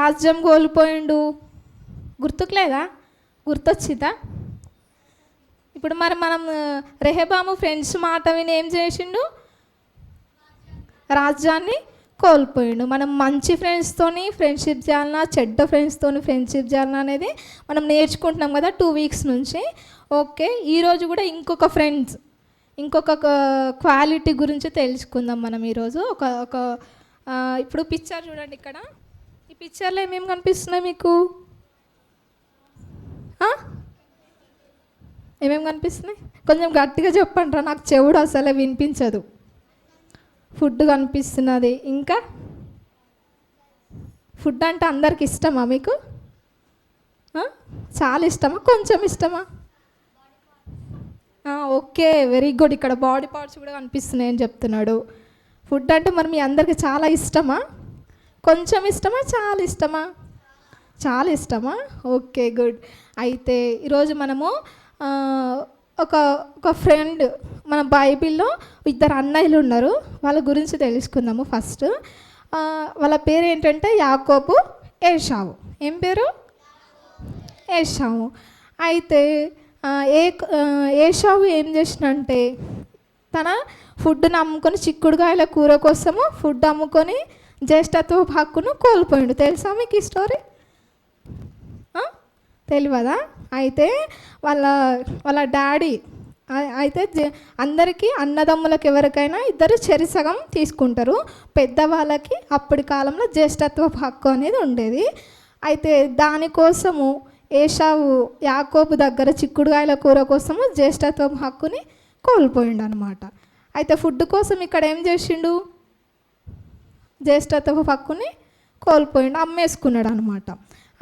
రాజ్యం కోల్పోయిండు? గుర్తుకు లేదా? గుర్తొచ్చిందా? ఇప్పుడు మరి మనం రెహబాము ఫ్రెండ్స్ మాట విని ఏం చేసిండు? రాజ్యాన్ని కోల్పోయిండు. మనం మంచి ఫ్రెండ్స్తోని ఫ్రెండ్షిప్ చేయాలన్నా, చెడ్డ ఫ్రెండ్స్తోని ఫ్రెండ్షిప్ చేయాలన్నా అనేది మనం నేర్చుకుంటున్నాం కదా 2 వీక్స్ నుంచి. ఓకే, ఈరోజు కూడా ఇంకొక క్వాలిటీ గురించి తెలుసుకుందాం మనం ఈరోజు. ఇప్పుడు పిక్చర్ చూడండి. ఇక్కడ ఈ పిక్చర్లో ఏమేమి కనిపిస్తున్నాయి మీకు? ఏమేమి కనిపిస్తున్నాయి? కొంచెం గట్టిగా చెప్పండి రా, నాకు చెవుడు అసలే వినిపించదు. ఫుడ్ కనిపిస్తున్నది. ఇంకా ఫుడ్ అంటే అందరికి ఇష్టమా మీకు? చాలా ఇష్టమా? కొంచెం ఇష్టమా? Okay, very good. ఇక్కడ బాడీ పార్ట్స్ కూడా కనిపిస్తున్నాయి అని చెప్తున్నాడు. ఫుడ్ అంటే మరి మీ అందరికి చాలా ఇష్టమా? కొంచెం ఇష్టమా? చాలా ఇష్టమా? చాలా ఇష్టమా? Okay, good. అయితే ఈరోజు మనము ఒక ఫ్రెండ్, మన బైబిల్లో 2 అన్నయ్యలు ఉన్నారు, వాళ్ళ గురించి తెలుసుకుందాము. ఫస్ట్ వాళ్ళ పేరు ఏంటంటే యాకోబు, ఏశావు. ఏం పేరు? ఏశావు. అయితే ఏశావు ఏం చేసినంటే తన ఫుడ్ని అమ్ముకొని, చిక్కుడుకాయల కూర కోసము ఫుడ్ అమ్ముకొని జ్యేష్ఠత్వ హక్కును కోల్పోయిండు. తెలుసా మీకు ఈ స్టోరీ? తెలియదా? అయితే వాళ్ళ డాడీ అయితే అందరికీ అన్నదమ్ములకు ఎవరికైనా 2 చెరిసగం తీసుకుంటారు. పెద్దవాళ్ళకి అప్పటి కాలంలో జ్యేష్ఠత్వ హక్కు అనేది ఉండేది. అయితే దానికోసము ఏశావు యాకోబు దగ్గర చిక్కుడుకాయల కూర కోసము జ్యేష్ఠత్వ హక్కుని కోల్పోయిండు అనమాట. అయితే ఫుడ్ కోసం ఇక్కడ ఏం చేసిండు? జ్యేష్ఠత్వ హక్కుని కోల్పోయిండు, అమ్మేసుకున్నాడు అనమాట.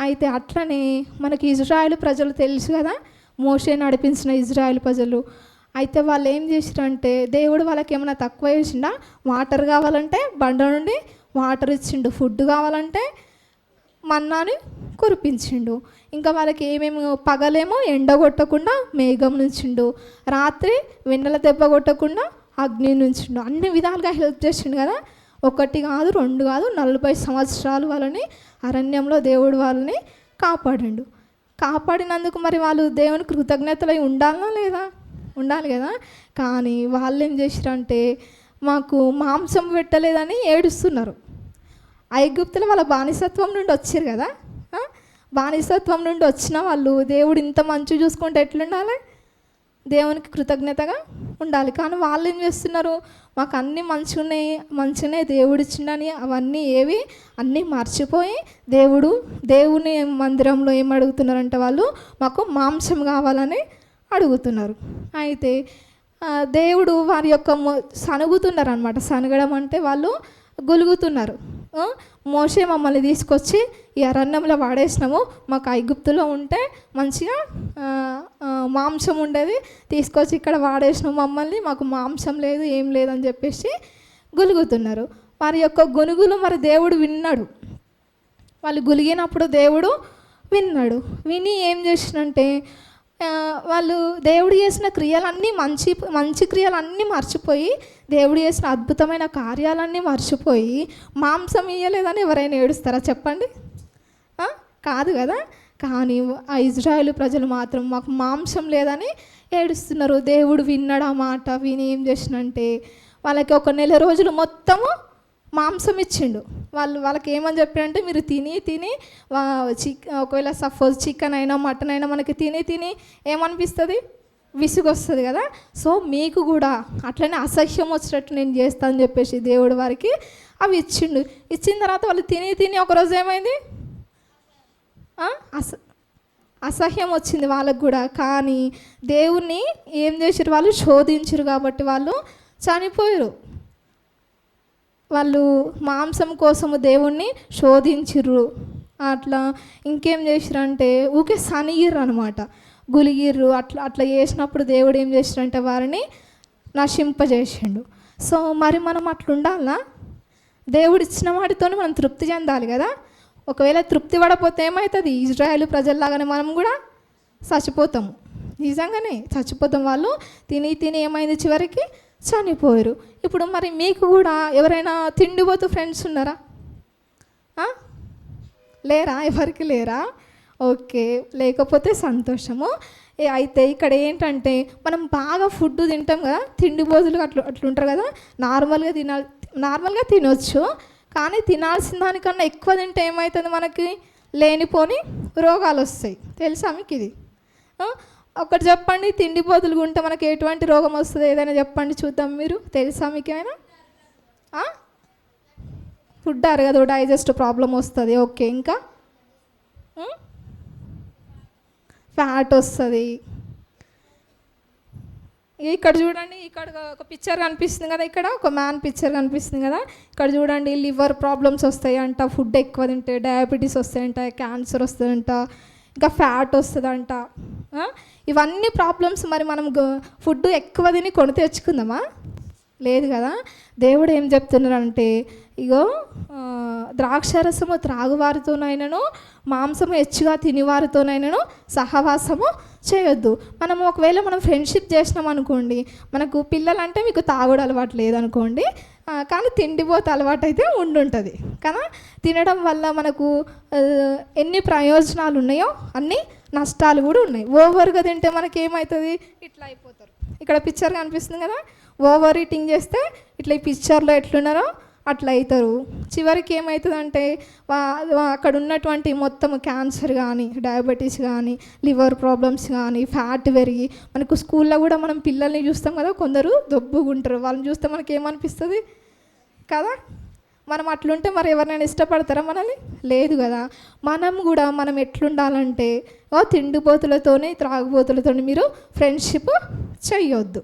అయితే అట్లనే మనకి ఇజ్రాయేల్ ప్రజలు తెలుసు కదా, మోషే నడిపించిన ఇజ్రాయేల్ ప్రజలు. అయితే వాళ్ళు ఏం చేసిరంటే, దేవుడు వాళ్ళకి ఏమైనా తక్కువ చేసిండా? వాటర్ కావాలంటే బండ నుండి వాటర్ ఇచ్చిండు, ఫుడ్ కావాలంటే మన్నాని కురిపించిండు. ఇంకా వాళ్ళకి ఏమేమి, పగలేమో ఎండ కొట్టకుండా మేఘం నుంచిండు, రాత్రి వెన్నెల దెబ్బ కొట్టకుండా అగ్ని నుంచిండు. అన్ని విధాలుగా హెల్ప్ చేసిండు కదా. 1 కాదు 2 కాదు 40 సంవత్సరాలు వాళ్ళని అరణ్యంలో దేవుడు వాళ్ళని కాపాడిండు. కాపాడినందుకు మరి వాళ్ళు దేవుని కృతజ్ఞతలై ఉండాలా లేదా? ఉండాలి కదా. కానీ వాళ్ళు ఏం చేసిరంటే, మాకు మాంసం పెట్టలేదని ఏడుస్తున్నారు. ఐగుప్తులో వాళ్ళ బానిసత్వం నుండి వచ్చారు కదా. బానిసత్వం నుండి వచ్చిన వాళ్ళు దేవుడు ఇంత మంచి చూసుకుంటే ఎట్లుండాలి? దేవునికి కృతజ్ఞతగా ఉండాలి. కానీ వాళ్ళు ఏం చేస్తున్నారు? మాకు అన్నీ మంచిగానే దేవుడు ఇచ్చిండని అవన్నీ అన్నీ మర్చిపోయి దేవుని మందిరంలో ఏం అడుగుతున్నారంటే, వాళ్ళు మాకు మాంసం కావాలని అడుగుతున్నారు. అయితే దేవుడు వారి యొక్క సనుగుతున్నారు అనమాట. సనగడం అంటే వాళ్ళు గులుగుతున్నారు. మోషే మమ్మల్ని తీసుకొచ్చి ఈ అరణ్యంలో వాడేసినాము, మాకు ఐగుప్తులో ఉంటే మంచిగా మాంసం ఉండేది, తీసుకొచ్చి ఇక్కడ వాడేసినాము మమ్మల్ని, మాకు మాంసం లేదు, ఏం లేదని చెప్పేసి గులుగుతున్నారు. వారి యొక్క గొనుగులు మరి దేవుడు విన్నాడు. వాళ్ళు గులిగినప్పుడు దేవుడు విన్నాడు. విని ఏం చేసినంటే, వాళ్ళు దేవుడు చేసిన క్రియలన్నీ మంచి క్రియలన్నీ మర్చిపోయి, దేవుడు చేసిన అద్భుతమైన కార్యాలన్నీ మర్చిపోయి మాంసం ఇయ్యలేదని ఎవరైనా ఏడుస్తారా చెప్పండి? కాదు కదా. కానీ ఆ ఇజ్రాయేలు ప్రజలు మాత్రం మాకు మాంసం లేదని ఏడుస్తున్నారు. దేవుడు విన్నాడు ఆ మాట. విని ఏం చేసినంటే, వాళ్ళకి 1 నెల రోజులు మొత్తము మాంసం ఇచ్చిండు. వాళ్ళకి ఏమని చెప్పారంటే, మీరు తిని ఒకవేళ సపోజ్ చికెన్ అయినా మటన్ అయినా మనకి తిని ఏమనిపిస్తుంది? విసుగు వస్తుంది కదా. సో మీకు కూడా అట్లనే అసహ్యం వచ్చేటట్టు నేను చేస్తాను అని చెప్పేసి దేవుడు వారికి అవి ఇచ్చిండు. ఇచ్చిన తర్వాత వాళ్ళు తిని ఒకరోజు ఏమైంది? అసహ్యం వచ్చింది వాళ్ళకు కూడా. కానీ దేవుణ్ణి ఏం చేసారు? వాళ్ళు శోధించరు కాబట్టి వాళ్ళు చనిపోయారు. వాళ్ళు మాంసం కోసము దేవుణ్ణి శోధించిర్రు. అట్లా ఇంకేం చేసిరంటే ఊకే సనిగిర్రు అనమాట, గులిగిర్రు. అట్లా చేసినప్పుడు దేవుడు ఏం చేసిరంటే వారిని నశింపజేసిండు. సో మరి మనం అట్లా ఉండాలా? దేవుడు ఇచ్చిన వాటితో మనం తృప్తి చెందాలి కదా. ఒకవేళ తృప్తి పడపోతే ఏమవుతుంది? ఇజ్రాయేలు ప్రజల్లాగానే మనం కూడా చచ్చిపోతాము. నిజంగానే చచ్చిపోతాం. వాళ్ళు తిని ఏమైంది? చివరికి చనిపోయారు. ఇప్పుడు మరి మీకు కూడా ఎవరైనా తిండిపోతూ ఫ్రెండ్స్ ఉన్నారా? లేరా? ఎవరికి లేరా? ఓకే, లేకపోతే సంతోషము. అయితే ఇక్కడ ఏంటంటే మనం బాగా ఫుడ్ తింటాం కదా, తిండి బోజులు అట్లుంటారు కదా, నార్మల్గా తినొచ్చు. కానీ తినాల్సిన దానికన్నా ఎక్కువ తింటే ఏమవుతుంది, మనకి లేనిపోని రోగాలు వస్తాయి. తెలుసా మీకు ఇది? ఒకటి చెప్పండి, తిండి బోతులుగా ఉంటే మనకి ఎటువంటి రోగం వస్తుంది? ఏదైనా చెప్పండి చూద్దాం. మీరు తెలుసా మీకు ఏమైనా? ఫుడ్ అరగదు, డైజెస్ట్ ప్రాబ్లం వస్తుంది. ఓకే, ఇంకా ఫ్యాట్ వస్తుంది. ఇక్కడ చూడండి, ఇక్కడ ఒక పిక్చర్ కనిపిస్తుంది కదా, ఇక్కడ ఒక మ్యాన్ పిక్చర్ కనిపిస్తుంది కదా, ఇక్కడ చూడండి లివర్ ప్రాబ్లమ్స్ వస్తాయంట, ఫుడ్ ఎక్కువ తింటే డయాబెటీస్ వస్తాయంట, క్యాన్సర్ వస్తుందంట, ఇంకా ఫ్యాట్ వస్తుందంట. ఇవన్నీ ప్రాబ్లమ్స్ మరి మనం ఫుడ్ ఎక్కువ తిని కొని తెచ్చుకుందామా? లేదు కదా. దేవుడు ఏం చెప్తున్నారంటే, ఇగో ద్రాక్షరసము త్రాగువారితోనైనాను, మాంసము హెచ్చుగా తినివారితోనైనాను సహవాసము చేయొద్దు. మనం ఒకవేళ మనం ఫ్రెండ్షిప్ చేసినాం అనుకోండి, మనకు పిల్లలంటే మీకు తాగుడు అలవాటు లేదనుకోండి, కానీ తిండిపోతే అలవాటు అయితే ఉండుంటుంది కదా. తినడం వల్ల మనకు ఎన్ని ప్రయోజనాలు ఉన్నాయో అన్ని నష్టాలు కూడా ఉన్నాయి. ఓవర్గా తింటే మనకి ఏమవుతుంది, ఇట్లా అయిపోతారు. ఇక్కడ పిక్చర్ కనిపిస్తుంది కదా, ఓవర్ ఈటింగ్ చేస్తే ఇట్లా ఈ పిక్చర్లో ఎట్లున్నారో అట్లా అవుతారు. చివరికి ఏమవుతుందంటే అక్కడ ఉన్నటువంటి మొత్తం క్యాన్సర్ కానీ, డయాబెటీస్ కానీ, లివర్ ప్రాబ్లమ్స్ కానీ, ఫ్యాట్ పెరిగి మనకు స్కూల్లో కూడా మనం పిల్లల్ని చూస్తాం కదా, కొందరు దొబ్బుగుంటారు. వాళ్ళని చూస్తే మనకి ఏమనిపిస్తుంది కదా. మనం అట్లుంటే మరి ఎవరినైనా ఇష్టపడతారా మనల్ని? లేదు కదా. మనం ఎట్లుండాలంటే తిండిపోతులతోనే త్రాగుబోతులతో మీరు ఫ్రెండ్షిప్ చెయ్యొద్దు.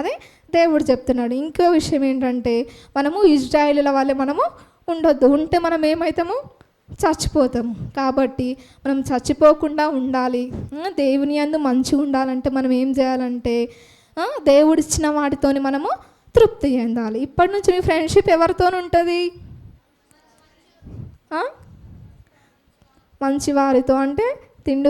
అదే దేవుడు చెప్తున్నాడు. ఇంకో విషయం ఏంటంటే, మనము ఇజ్రాయేలుల వల్లే మనము ఉండొద్దు. ఉంటే మనం ఏమవుతాము, చచ్చిపోతాము. కాబట్టి మనం చచ్చిపోకుండా ఉండాలి, దేవుని యందు మంచిగా ఉండాలంటే మనం ఏం చేయాలంటే, దేవుడిచ్చిన వాటితోని మనము తృప్తి చెందాలి. ఇప్పటి నుంచి మీ ఫ్రెండ్షిప్ ఎవరితో ఉంటుంది? మంచి వారితో. అంటే తిండి